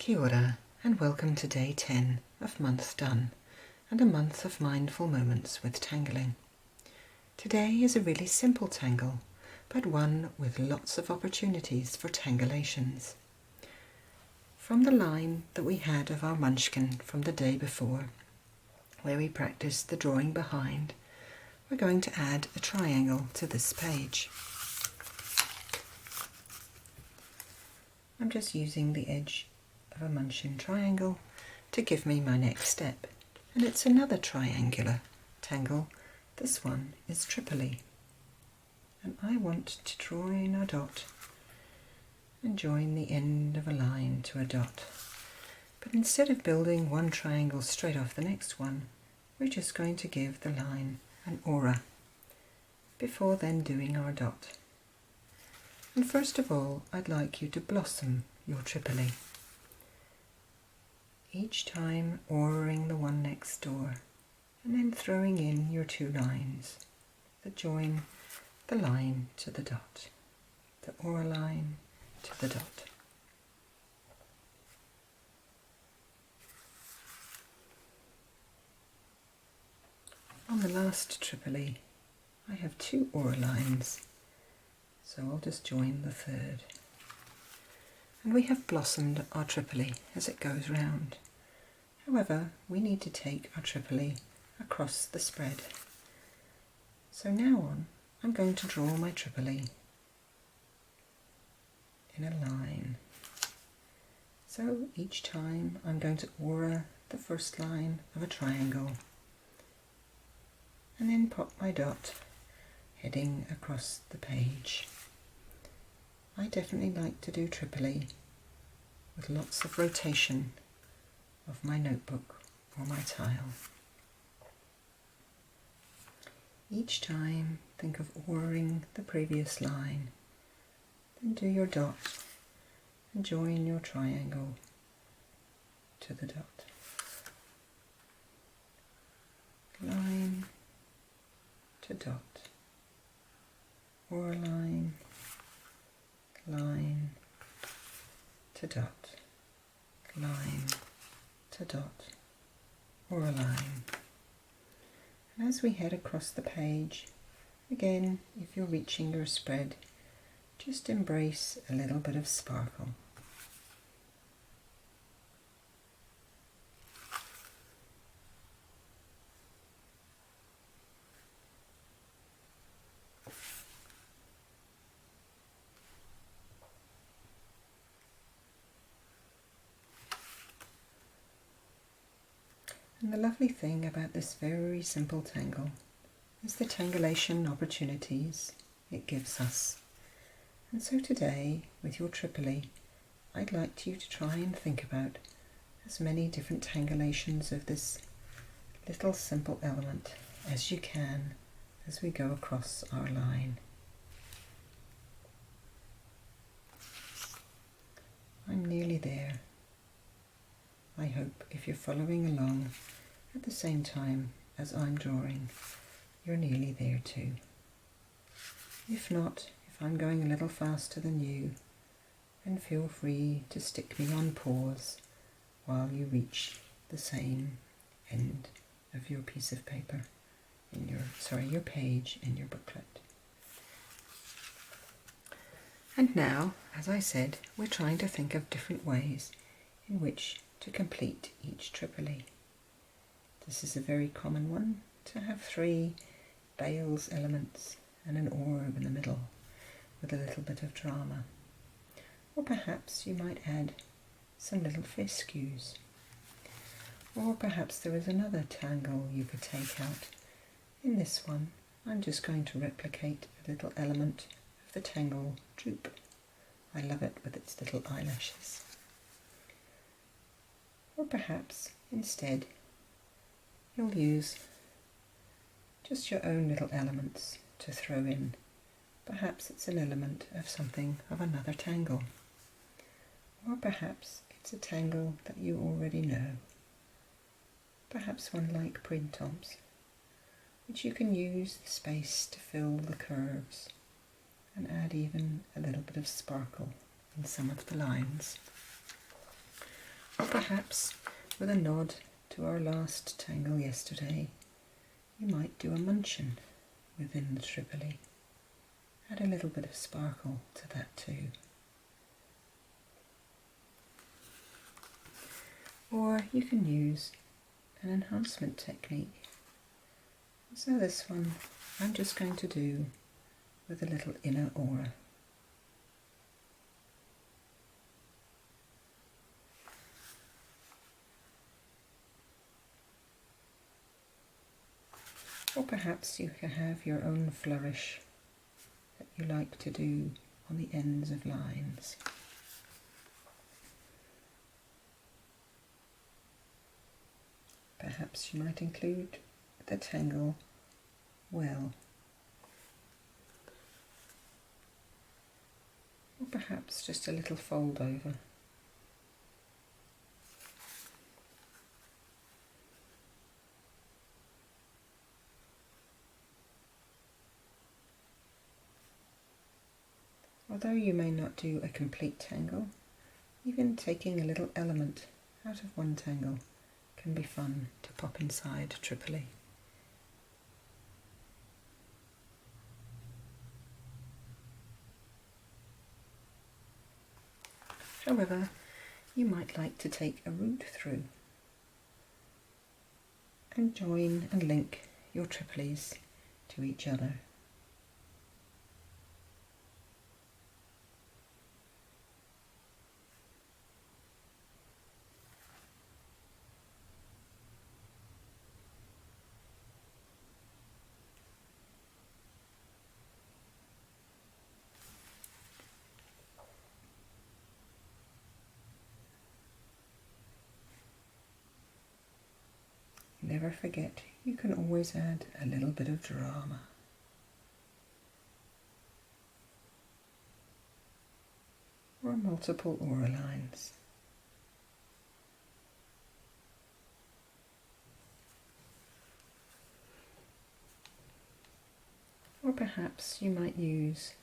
Kia ora, and welcome to day 10 of Month Done, and a month of mindful moments with tangling. Today is a really simple tangle, but one with lots of opportunities for tangleations. From the line that we had of our munchkin from the day before, where we practiced the drawing behind, we're going to add a triangle to this page. I'm just using the edge of a munchkin triangle to give me my next step, and it's another triangular tangle. This one is Tripoli, and I want to draw in a dot and join the end of a line to a dot. But instead of building one triangle straight off the next one, we're just going to give the line an aura before then doing our dot. And first of all, I'd like you to blossom your Tripoli, each time auraing the one next door, and then throwing in your two lines that join the line to the dot, the aura line to the dot. On the last Tripoli, I have two aura lines, so I'll just join the third. And we have blossomed our Tripoli as it goes round. However, we need to take our Tripoli across the spread. So now on, I'm going to draw my Tripoli in a line. So each time I'm going to aura the first line of a triangle and then pop my dot heading across the page. I definitely like to do Tripoli with lots of rotation of my notebook or my tile. Each time think of auraing the previous line, then do your dot and join your triangle to the dot. Line to dot, aura line, line to dot, line to dot, or a line. And as we head across the page, again, if you're reaching your spread, just embrace a little bit of sparkle. And the lovely thing about this very simple tangle is the tangleation opportunities it gives us. And so today, with your Tripoli, I'd like you to try and think about as many different tangleations of this little simple element as you can as we go across our line. I'm nearly there. I hope if you're following along at the same time as I'm drawing, you're nearly there too. If not, if I'm going a little faster than you, then feel free to stick me on pause while you reach the same end of your piece of paper in your page in your booklet. And now, as I said, we're trying to think of different ways in which to complete each Tripoli. This is a very common one, to have 3 bales elements and an orb in the middle with a little bit of drama. Or perhaps you might add some little fescues. Or perhaps there is another tangle you could take out. In this one, I'm just going to replicate a little element of the tangle droop. I love it with its little eyelashes. Or perhaps, instead, you'll use just your own little elements to throw in. Perhaps it's an element of something of another tangle. Or perhaps it's a tangle that you already know. Perhaps one like printemps, which you can use the space to fill the curves and add even a little bit of sparkle in some of the lines. Or perhaps, with a nod to our last tangle yesterday, you might do a munchin within the Tripoli. Add a little bit of sparkle to that too. Or you can use an enhancement technique. So this one I'm just going to do with a little inner aura. Or perhaps you can have your own flourish that you like to do on the ends of lines. Perhaps you might include the tangle well. Or perhaps just a little fold over. Although you may not do a complete tangle, even taking a little element out of one tangle can be fun to pop inside Tripoli. However, you might like to take a route through and join and link your Tripolis to each other. Never forget, you can always add a little bit of drama. Or multiple aura lines. Or perhaps you might use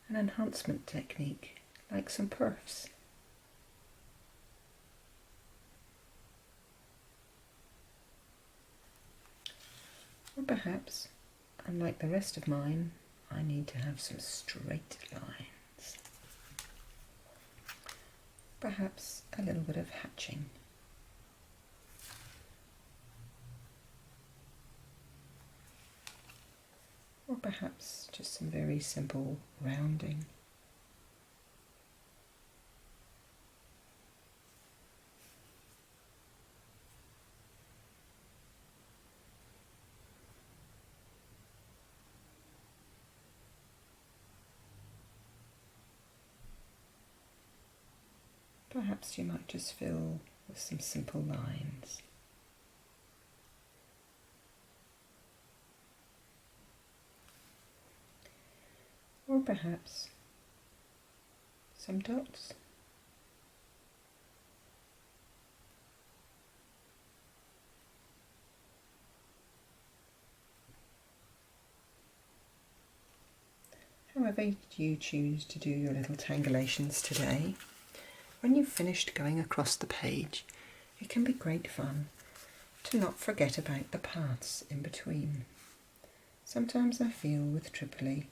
an enhancement technique like some perfs. Or perhaps, unlike the rest of mine, I need to have some straight lines. Perhaps a little bit of hatching. Or perhaps just some very simple rounding. Perhaps you might just fill with some simple lines. Or perhaps some dots. However you choose to do your little tangleations today, when you've finished going across the page, it can be great fun to not forget about the paths in between. Sometimes I feel with Tripoli,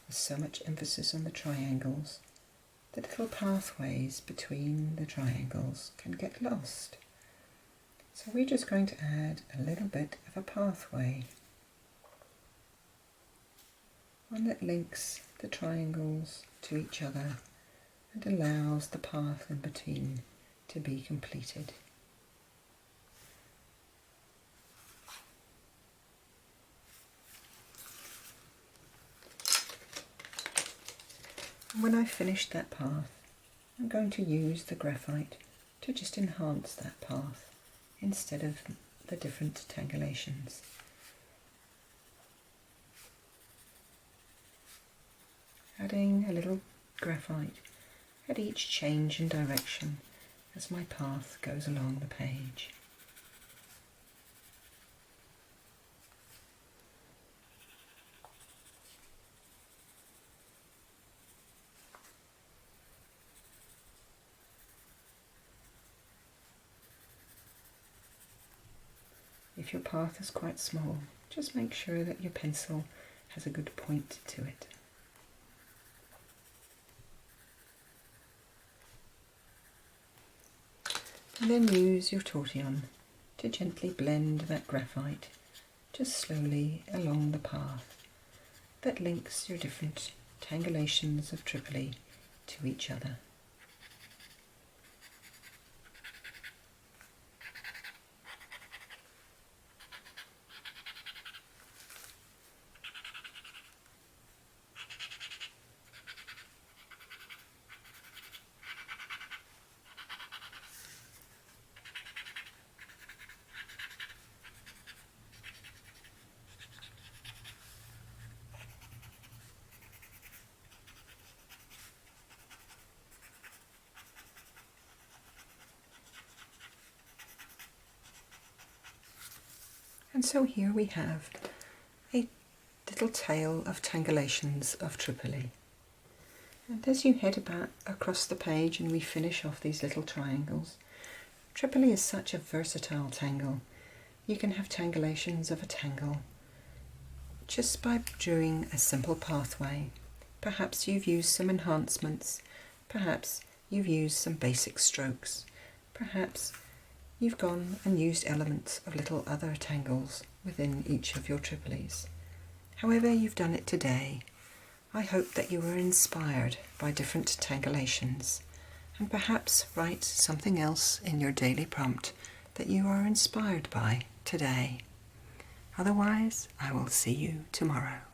with so much emphasis on the triangles, the little pathways between the triangles can get lost. So we're just going to add a little bit of a pathway, one that links the triangles to each other and allows the path in between to be completed. When I've finished that path, I'm going to use the graphite to just enhance that path instead of the different tangleations. Adding a little graphite at each change in direction as my path goes along the page. If your path is quite small, just make sure that your pencil has a good point to it. And then use your tortillon to gently blend that graphite just slowly along the path that links your different tangleations of Tripoli to each other. And so here we have a little tale of tangleations of Tripoli. And as you head about across the page and we finish off these little triangles, Tripoli is such a versatile tangle. You can have tangleations of a tangle just by drawing a simple pathway. Perhaps you've used some enhancements, perhaps you've used some basic strokes, perhaps you've gone and used elements of little other tangles within each of your Tripolis. However you've done it today, I hope that you were inspired by different tangleations, and perhaps write something else in your daily prompt that you are inspired by today. Otherwise, I will see you tomorrow.